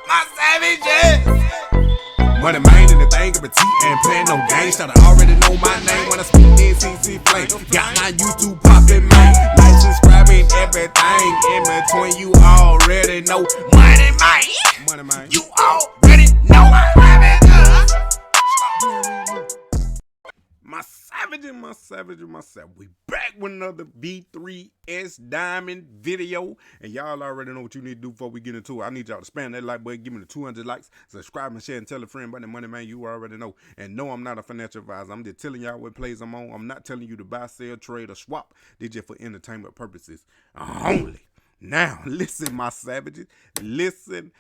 My savages. Moneymane in the thing of a T and playing no games. Should already know my name when I speak NCC flame. Got my YouTube poppin', man. Like, subscribe, and everything in between. You already know. Moneymane. You already know. My savages. We back with another V3S Diamond video. And y'all already know what you need to do before we get into it. I need y'all to spam that like button, give me the 200 likes, subscribe and share and tell a friend about the Moneymane. You already know. And no, I'm not a financial advisor. I'm just telling y'all what plays I'm on. I'm not telling you to buy, sell, trade, or swap. They're just for entertainment purposes only. Now, listen, my savages. Listen.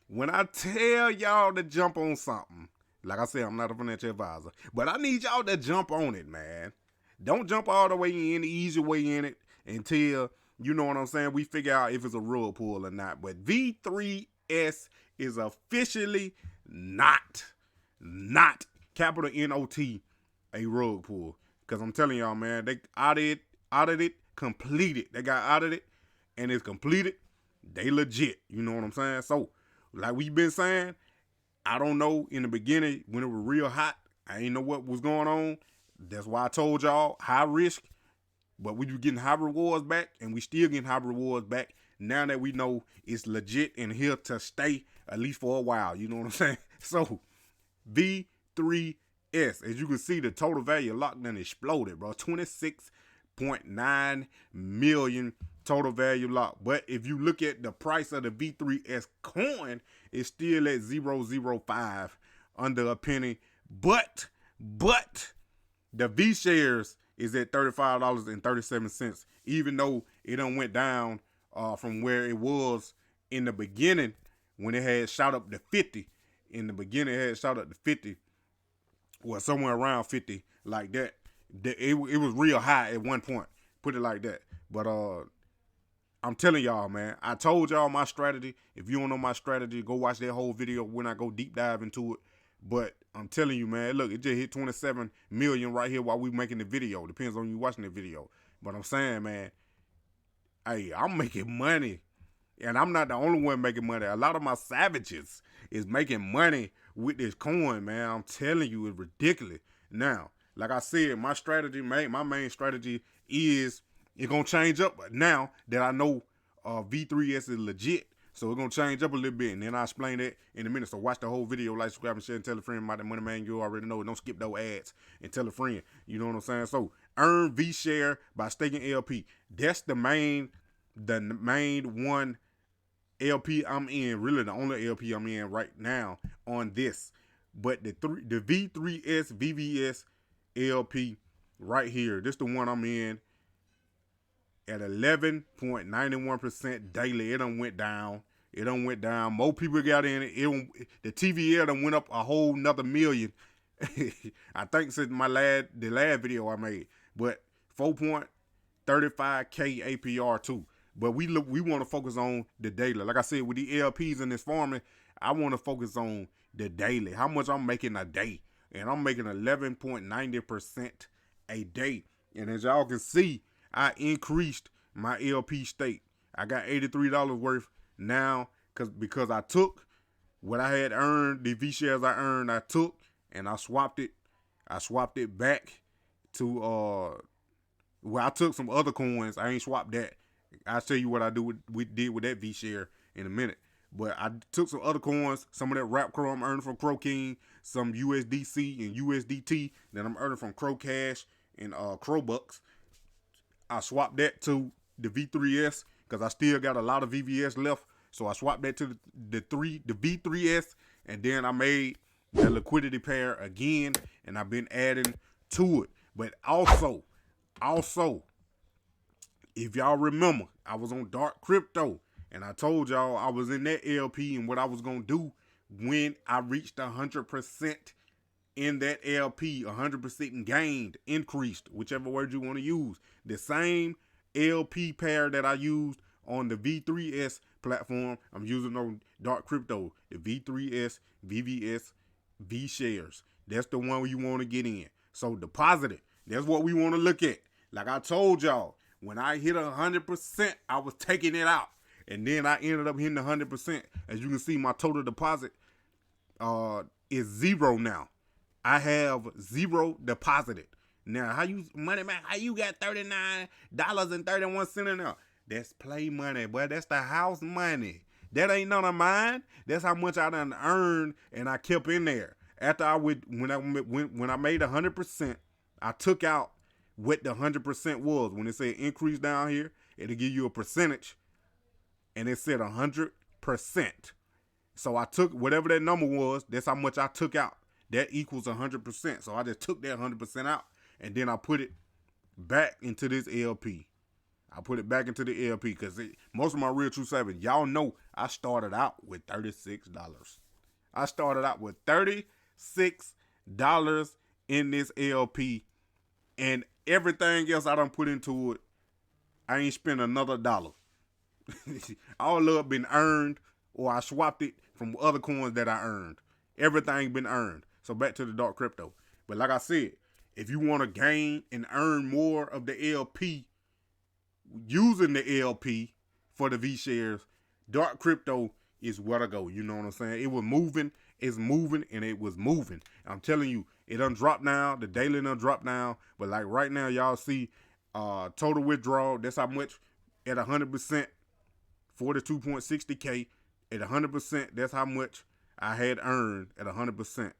When I tell y'all to jump on something, like I said, I'm not a financial advisor, but I need y'all to jump on it, man. Don't jump all the way in, ease your way in it until, you know what I'm saying, we figure out if it's a rug pull or not. But V3S is officially not, capital N-O-T, a rug pull. Because I'm telling y'all, man, they audited it, completed. They got audited, and it's completed. They legit, you know what I'm saying? So, like we've been saying, I don't know in the beginning when it was real hot. I ain't know what was going on. That's why I told y'all high risk, but we were getting high rewards back, and we still getting high rewards back now that we know it's legit and here to stay at least for a while. You know what I'm saying? So V3S, as you can see, the total value locked in exploded, bro. 26.9 million total value locked. But if you look at the price of the V3S coin, it's still at 0.005, under a penny. But the V shares is at $35.37, even though it done went down from where it was in the beginning when it had shot up to 50. In the beginning, it had shot up to 50, well, somewhere around 50, like that. It was real high at one point, put it like that. But I'm telling y'all, man, I told y'all my strategy. If you don't know my strategy, go watch that whole video when I go deep dive into it. But I'm telling you, man, look, it just hit 27 million right here while we making the video. Depends on you watching the video. But I'm saying, man, hey, I'm making money. And I'm not the only one making money. A lot of my savages is making money with this coin, man. I'm telling you, it's ridiculous. Now, like I said, my main strategy is it's going to change up now that I know V3S is legit. So it's going to change up a little bit, and then I'll explain that in a minute. So watch the whole video, like, subscribe, and share, and tell a friend about the Moneymane. You already know. Don't skip those ads and tell a friend. You know what I'm saying? So earn V share by staking LP. That's the main one LP I'm in, really the only LP I'm in right now on this. But the V3S VVS LP right here, this the one I'm in at 11.91% daily. It done went down. More people got in it. The TVL done went up a whole nother million. I think since the last video I made. But 4.35K APR too. But we want to focus on the daily. Like I said, with the LPs in this farming, I want to focus on the daily. How much I'm making a day. And I'm making 11.90% a day. And as y'all can see, I increased my LP stake. I got $83 worth now because I took what I had earned, the V shares I earned, I took and I swapped it. I swapped it back to well, I took some other coins. I ain't swapped that. I'll tell you what I did with that V share in a minute. But I took some other coins, some of that Rap Crow I'm earning from Crow King, some USDC and USDT that I'm earning from Crow Cash and Crow Bucks. I swapped that to the V3S because I still got a lot of VVS left. So I swapped that to the V3S, and then I made the liquidity pair again, and I've been adding to it. But also, if y'all remember, I was on DarkCrypto, and I told y'all I was in that LP and what I was going to do when I reached 100% in that LP, 100% gained, increased, whichever word you want to use. The same LP pair that I used on the V3S platform, I'm using on DarkCrypto, the V3S, VVS, V shares. That's the one you want to get in. So deposit it. That's what we want to look at. Like I told y'all, when I hit 100%, I was taking it out. And then I ended up hitting 100%. As you can see, my total deposit is 0 now. I have 0 deposited. Now, how you got $39.31 in there? That's play money, boy. That's the house money. That ain't none of mine. That's how much I done earned, and I kept in there. After when I made 100%, I took out what the 100% was. When it said increase down here, it'll give you a percentage, and it said 100%. So I took whatever that number was. That's how much I took out. That equals 100%. So I just took that 100% out, and then I put it back into this LP. I put it back into the LP because most of my real true savings, y'all know I started out with $36. I started out with $36 in this LP, and everything else I done put into it, I ain't spent another dollar. All of it been earned, or I swapped it from other coins that I earned. Everything been earned. So back to the DarkCrypto. But like I said, if you want to gain and earn more of the LP, using the LP for the V shares, DarkCrypto is where to go. You know what I'm saying? It was moving, it's moving, and it was moving. I'm telling you, it done dropped now. The daily done dropped now. But like right now, y'all see total withdrawal. That's how much at 100%, 42.60K. At 100%, that's how much I had earned at 100%.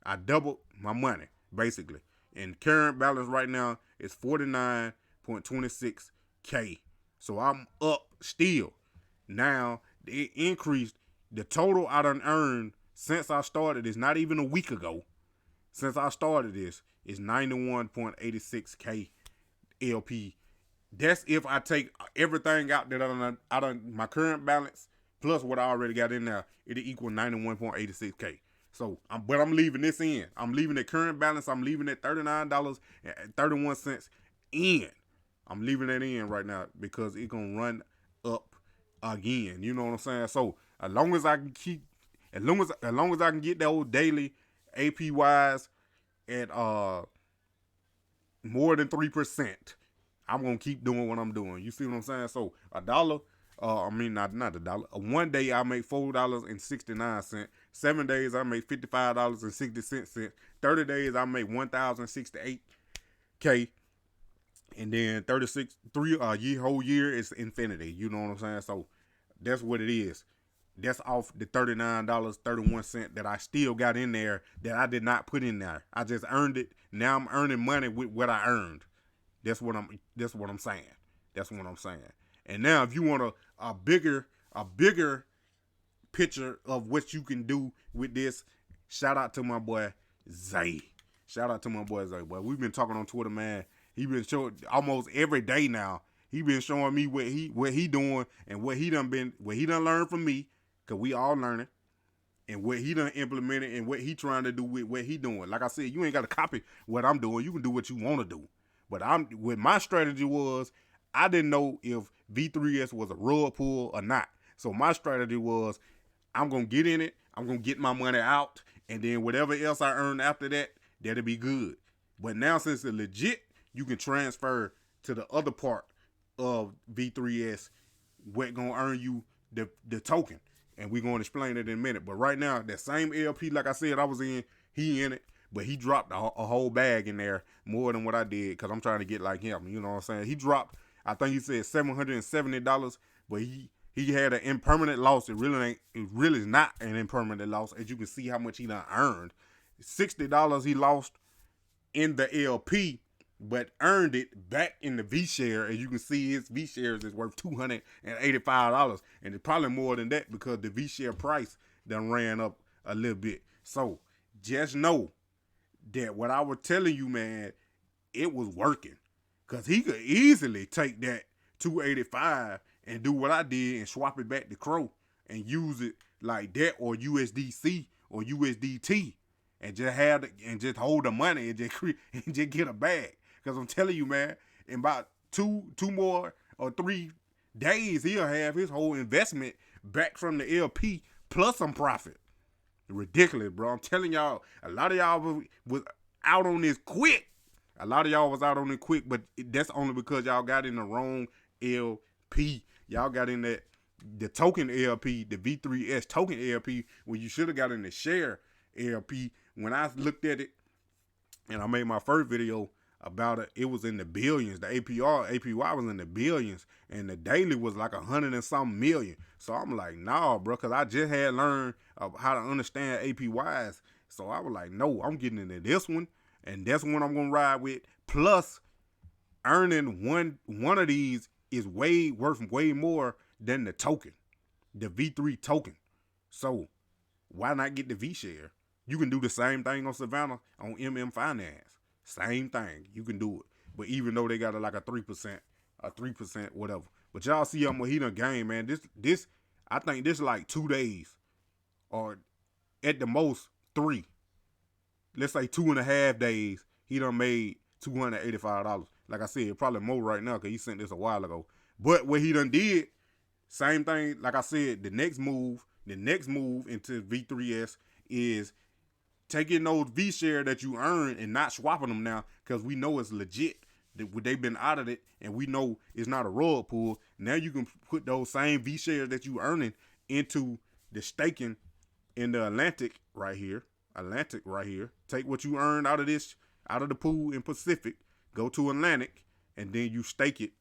I doubled my money, basically. And current balance right now is 49.26K. So I'm up still. Now, it increased. The total I done earned since I started is not even a week ago. Since I started this, is 91.86K LP. That's if I take everything out that I done my current balance plus what I already got in there, it'll equal 91.86K. So, but I'm leaving this in. I'm leaving the current balance. I'm leaving that $39.31 in. I'm leaving that in right now because it's gonna run up again. You know what I'm saying? So as long as I can keep, as long as I can get those daily APYs at more than 3%, I'm gonna keep doing what I'm doing. You see what I'm saying? So a dollar, not a dollar. One day I make $4.69. 7 days I make $55.60. 30 days I make $1,068K. And then whole year is infinity. You know what I'm saying? So that's what it is. That's off the $39.31 that I still got in there that I did not put in there. I just earned it. Now I'm earning money with what I earned. That's what I'm saying. That's what I'm saying. And now if you want a bigger picture of what you can do with this, shout out to my boy Zay. Shout out to my boy Zay. Boy, we've been talking on Twitter, man. He been showing almost every day now. He been showing me what he doing and what he done learned from me, cause we all learning, and what he done implemented and what he trying to do with what he doing. Like I said, you ain't got to copy what I'm doing. You can do what you want to do. But what my strategy was, I didn't know if V3S was a rug pull or not. So my strategy was, I'm gonna get in it. I'm gonna get my money out, and then whatever else I earn after that, that'll be good. But now since it's legit, you can transfer to the other part of V3S what gonna earn you the token. And we're gonna explain it in a minute. But right now, that same LP, like I said, I was in, he in it, but he dropped a whole bag in there, more than what I did, because I'm trying to get like him. You know what I'm saying? He dropped, I think he said $770, but he had an impermanent loss. It really is not an impermanent loss, as you can see how much he done earned. $60 he lost in the LP, but earned it back in the V share. As you can see, his V shares is worth $285, and it's probably more than that because the V share price done ran up a little bit. So just know that what I was telling you, man, it was working, because he could easily take that $285 and do what I did and swap it back to Crow and use it like that, or USDC or USDT, and just hold the money and just get a bag. Because I'm telling you, man, in about two more or 3 days, he'll have his whole investment back from the LP plus some profit. Ridiculous, bro. I'm telling y'all, a lot of y'all was out on this quick. A lot of y'all was out on it quick, but that's only because y'all got in the wrong LP. Y'all got in that the token LP, the V3S token LP, when you should have got in the share LP. When I looked at it, and I made my first video about it, it was in the billions. The APY was in the billions, and the daily was like 100 and something million. So I'm like, nah, bro, because I just had learned how to understand APYs. So I was like, no, I'm getting into this one, and that's one I'm gonna ride with. Plus, earning one of these is worth way more than the token, the V3 token. So why not get the V share? You can do the same thing on Savannah on Finance. Same thing. You can do it. But even though they got like a 3%, whatever. But y'all see how much he done gained, man. This, I think this like 2 days, or at the most 3. Let's say 2.5 days, he done made $285. Like I said, probably more right now because he sent this a while ago. But what he done did, same thing, like I said, the next move into V3S is taking those V share that you earn and not swapping them now, because we know it's legit. They've been audited and we know it's not a rug pull. Now you can put those same V shares that you earning into the staking in the Atlantic right here. Take what you earned out of the pool in Pacific, go to Atlantic, and then you stake it.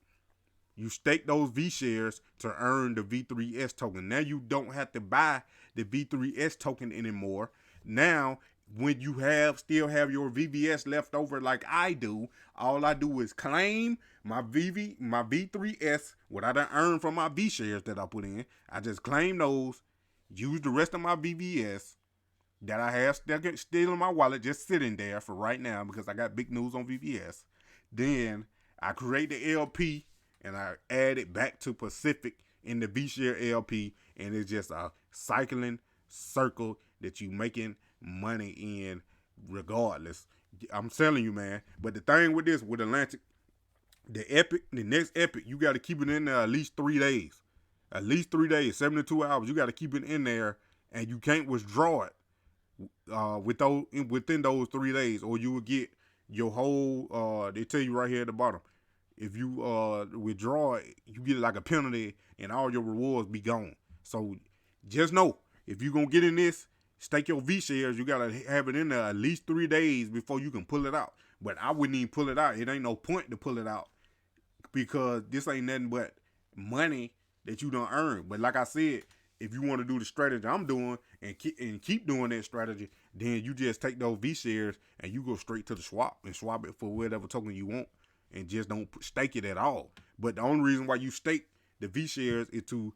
You stake those V shares to earn the V3S token. Now you don't have to buy the V3S token anymore. Now, when you still have your VVS left over like I do, all I do is claim my V3S, what I done earned from my V shares that I put in. I just claim those, use the rest of my VVS that I have still in my wallet, just sitting there for right now because I got big news on VVS. Then I create the LP and I add it back to Pacific in the V-Share LP, and it's just a cycling circle that you making money in regardless. I'm telling you, man. But the thing with this, with Atlantic, the next epic, you got to keep it in there at least 3 days. At least 3 days, 72 hours. You got to keep it in there, and you can't withdraw it within those 3 days, or you will get your whole, they tell you right here at the bottom, if you withdraw it, you get like a penalty and all your rewards be gone. So just know, if you're going to get in this, stake your V shares, you got to have it in there at least 3 days before you can pull it out. But I wouldn't even pull it out. It ain't no point to pull it out because this ain't nothing but money that you done earn. But like I said, if you want to do the strategy I'm doing and keep doing that strategy, then you just take those V shares and you go straight to the swap and swap it for whatever token you want, and just don't stake it at all. But the only reason why you stake the V shares is to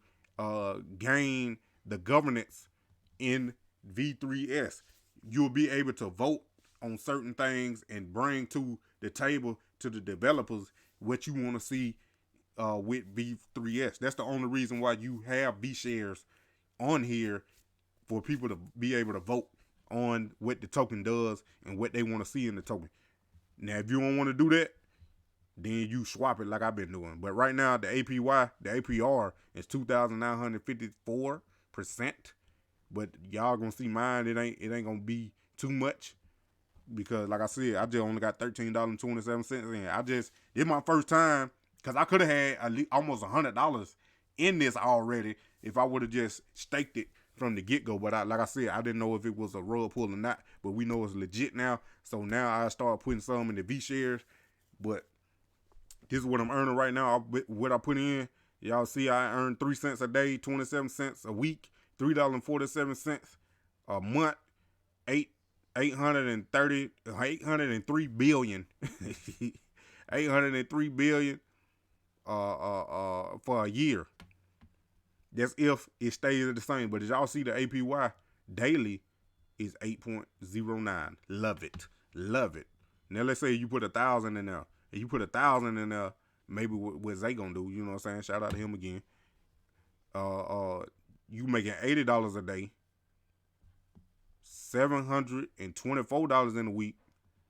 gain the governance in V3S. You'll be able to vote on certain things and bring to the table to the developers what you want to see with V3S. That's the only reason why you have V shares on here, for people to be able to vote on what the token does and what they want to see in the token. Now, if you don't want to do that, then you swap it like I've been doing. But right now, the APR is 2,954%. But y'all gonna see mine. It ain't gonna be too much because, like I said, I just only got $13.27 in. This is my first time, because I could have had at least almost $100 in this already if I would have just staked it from the get-go. But like I said, I didn't know if it was a rug pull or not. But we know it's legit now. So now I start putting some in the V shares. But this is what I'm earning right now. What I put in, y'all see I earn 3 cents a day, 27 cents a week, $3.47 a month, 803 billion, 803 billion for a year. That's if it stays the same. But as y'all see, the APY daily is 8.09. Love it. Now let's say you put 1,000 in there. If you put 1,000 in there, maybe what Zay gonna do, you know what I'm saying? Shout out to him again. You making $80 a day, $724 in a week,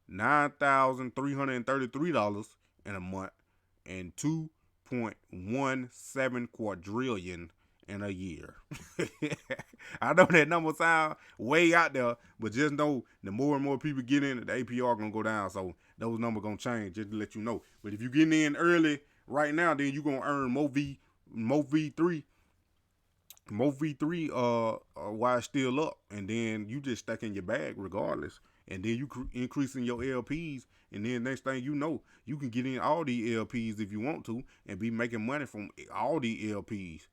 $9,333 in a month, and 2.17 quadrillion in a year. I know that number sound way out there, but just know the more and more people get in, the APR gonna go down. So those numbers gonna change, just to let you know. But if you getting in early right now, then you gonna earn more V3 More V3 why it's still up, and then you just stack in your bag regardless, and then you increasing your LPs, and then next thing you know, you can get in all these LPs if you want to and be making money from all these LPs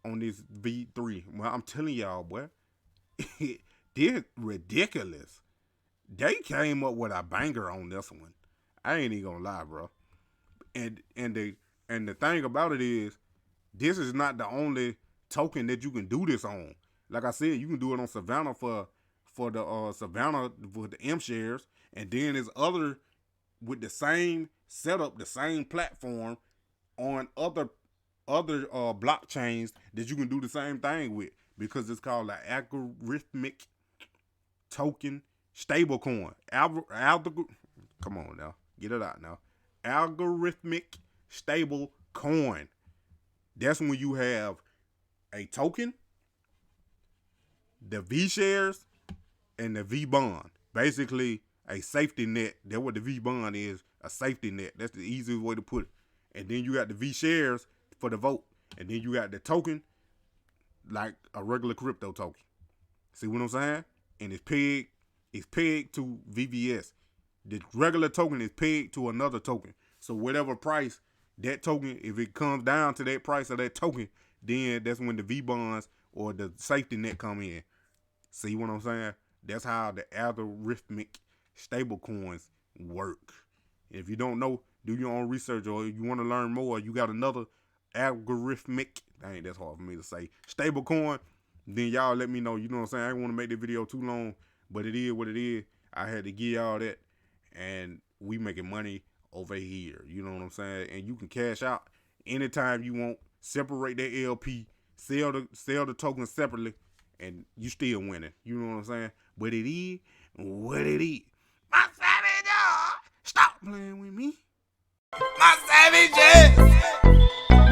on this V3. Well, I'm telling y'all, boy, this ridiculous. They came up with a banger on this one. I ain't even gonna lie, bro. And the thing about it is, this is not the only token that you can do this on. Like I said, you can do it on Savannah for the Savannah with the M shares, and then there's other with the same setup, the same platform on other blockchains that you can do the same thing with, because it's called an algorithmic token stablecoin. Come on now, get it out now. Algorithmic stable coin. That's when you have a token, the V shares, and the V bond. Basically a safety net. That's what the V bond is, a safety net. That's the easiest way to put it. And then you got the V shares for the vote. And then you got the token, like a regular crypto token. See what I'm saying? And it's pegged to VVS. The regular token is pegged to another token. So whatever price that token, if it comes down to that price of that token, then that's when the V bonds or the safety net come in. See what I'm saying? That's how the algorithmic stable coins work. If you don't know, do your own research, or if you want to learn more, you got another algorithmic, dang, that's hard for me to say, stable coin, then y'all let me know. You know what I'm saying? I don't want to make this video too long, but it is what it is. I had to give y'all that, and we making money over here. You know what I'm saying? And you can cash out anytime you want. Separate that LP, sell the token separately, and you still winning. You know what I'm saying? But it is what it is. My savage, stop playing with me. My savage.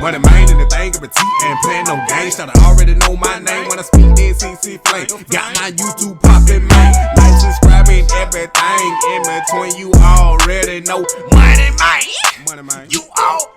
Moneymane in the thing of a T, ain't playing no games. Should already know my name when I speak that CC flame. Got my YouTube poppin', man. Like, subscribing, everything in between. You already know Moneymane. You all